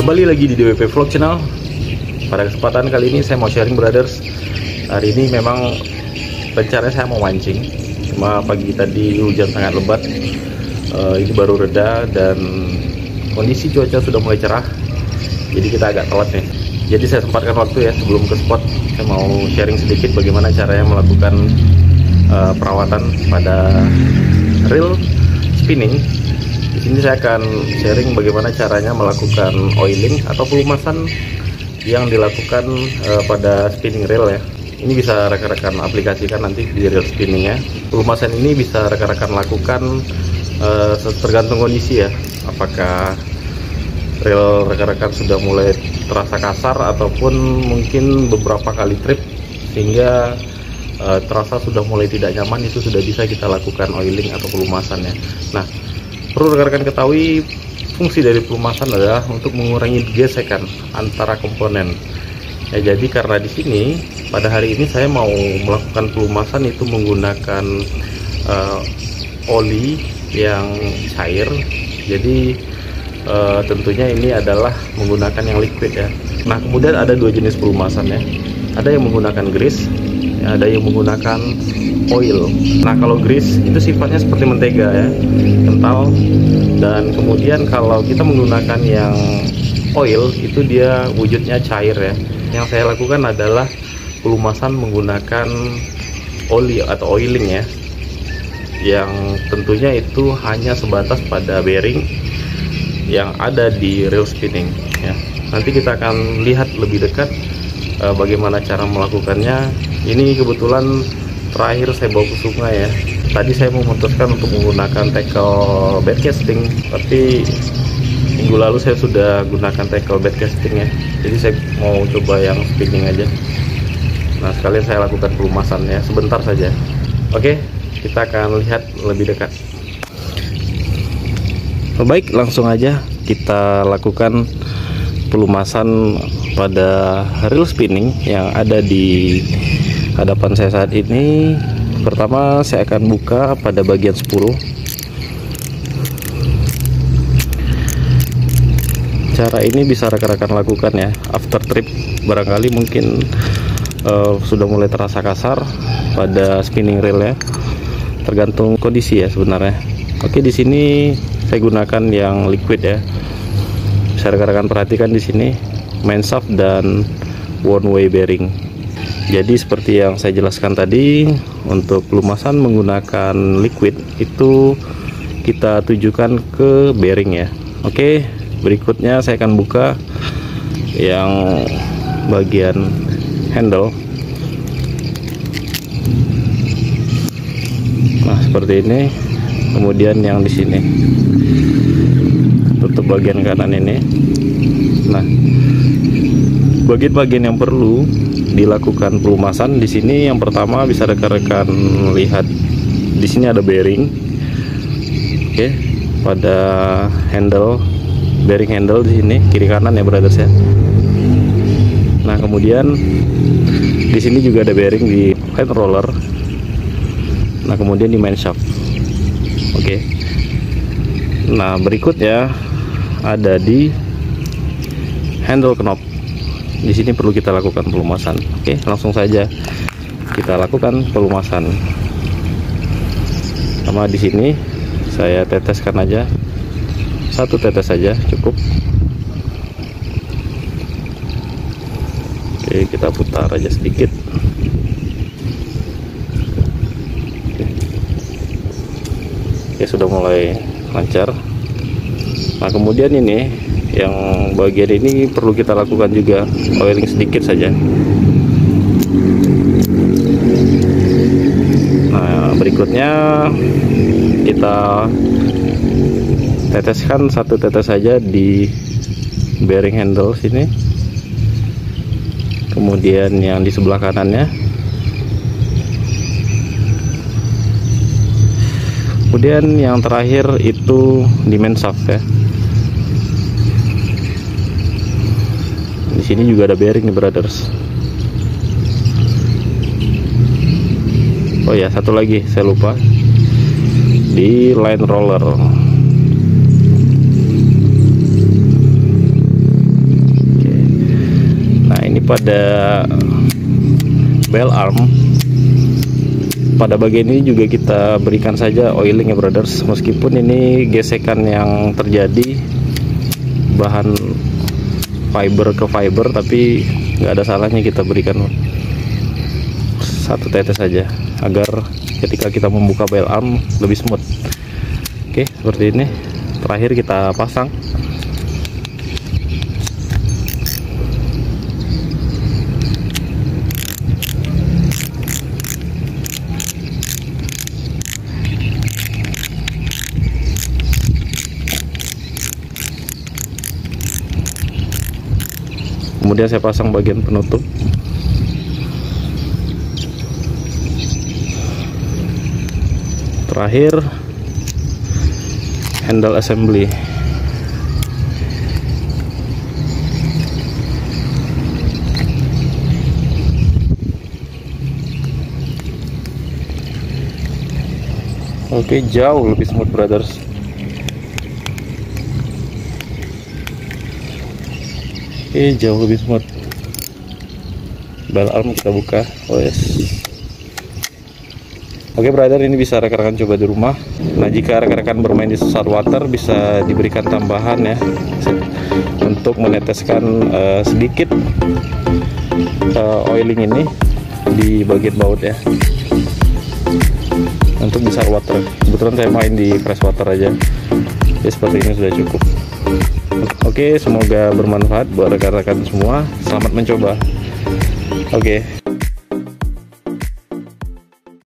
Kembali lagi di DWP Vlog Channel. Pada kesempatan kali ini saya mau sharing, brothers. Hari ini memang rencananya saya mau mancing, cuma pagi tadi hujan sangat lebat. Ini baru reda dan kondisi cuaca sudah mulai cerah, jadi kita agak telat nih. Jadi saya sempatkan waktu ya sebelum ke spot, saya mau sharing sedikit bagaimana caranya melakukan perawatan pada reel spinning. Di sini saya akan sharing bagaimana caranya melakukan oiling atau pelumasan yang dilakukan pada spinning reel ya. Ini bisa rekan-rekan aplikasikan nanti di reel spinningnya. Pelumasan ini bisa rekan-rekan lakukan tergantung kondisi ya. Apakah reel rekan-rekan sudah mulai terasa kasar ataupun mungkin beberapa kali trip sehingga terasa sudah mulai tidak nyaman, itu sudah bisa kita lakukan oiling atau pelumasan ya. Nah, perlu rekan-rekan ketahui, fungsi dari pelumasan adalah untuk mengurangi gesekan antara komponen. Ya, jadi karena di sini pada hari ini saya mau melakukan pelumasan itu menggunakan oli yang cair. Jadi tentunya ini adalah menggunakan yang liquid ya. Nah, kemudian ada dua jenis pelumasan ya. Ada yang menggunakan grease, ada yang menggunakan oil. Nah, kalau grease itu sifatnya seperti mentega ya, kental. Dan kemudian kalau kita menggunakan yang oil itu dia wujudnya cair ya. Yang saya lakukan adalah pelumasan menggunakan oli atau oiling ya, yang tentunya itu hanya sebatas pada bearing yang ada di reel spinning ya. Nanti kita akan lihat lebih dekat bagaimana cara melakukannya. Ini kebetulan terakhir saya bawa ke sungai ya. Tadi saya memutuskan untuk menggunakan tackle bait casting, tapi minggu lalu saya sudah gunakan tackle bait casting ya. Jadi saya mau coba yang spinning aja. Nah, sekalian saya lakukan pelumasannya sebentar saja. Oke, kita akan lihat lebih dekat. Baik, langsung aja kita lakukan pelumasan pada reel spinning yang ada di hadapan saya saat ini. Pertama saya akan buka pada bagian 10. Cara ini bisa rekan-rekan lakukan ya after trip, barangkali mungkin sudah mulai terasa kasar pada spinning reel ya, tergantung kondisi ya sebenarnya. Oke, di sini saya gunakan yang liquid ya. Bisa rekan-rekan perhatikan di sini main shaft dan one way bearing. Jadi seperti yang saya jelaskan tadi, untuk pelumasan menggunakan liquid itu kita tujukan ke bearing ya. Oke, berikutnya saya akan buka yang bagian handle. Nah, seperti ini. Kemudian yang di sini tutup bagian kanan ini. Nah, bagian-bagian yang perlu dilakukan pelumasan di sini, yang pertama bisa rekan-rekan lihat di sini ada bearing. Oke, pada handle, bearing handle di sini kiri kanan ya, brothers ya. Nah, kemudian di sini juga ada bearing di hand roller. Nah, kemudian di main shaft. Oke. Nah, berikutnya ada di handle knob. Di sini perlu kita lakukan pelumasan. Oke, langsung saja kita lakukan pelumasan. Sama di sini saya teteskan aja, satu tetes saja cukup. Oke, kita putar aja sedikit. Oke, sudah mulai lancar. Nah, kemudian ini yang bagian ini perlu kita lakukan juga oiling sedikit saja. Nah, berikutnya kita teteskan satu tetes saja di bearing handle sini. Kemudian yang di sebelah kanannya. Kemudian yang terakhir itu di main shaft ya. Di sini juga ada bearing nih, brothers. Oh ya, satu lagi saya lupa, di line roller. pada bell arm, pada bagian ini juga kita berikan saja oiling ya brothers. Meskipun ini gesekan yang terjadi bahan fiber ke fiber, tapi nggak ada salahnya kita berikan 1 tetes saja agar ketika kita membuka bell arm lebih smooth. Oke, seperti ini. Terakhir kita pasang. Kemudian saya pasang bagian penutup. Terakhir handle assembly. Oke, jauh lebih smooth brothers. Oke, jauh lebih smooth. Bell arm kita buka. Oh yes. Oke brother, ini bisa rekan-rekan coba di rumah. Nah, jika rekan-rekan bermain di saltwater bisa diberikan tambahan ya, untuk meneteskan sedikit oiling ini di bagian baut ya, untuk di saltwater. Kebetulan saya main di freshwater aja, ya seperti ini sudah cukup. Oke, semoga bermanfaat buat rekan-rekan semua. Selamat mencoba. Oke.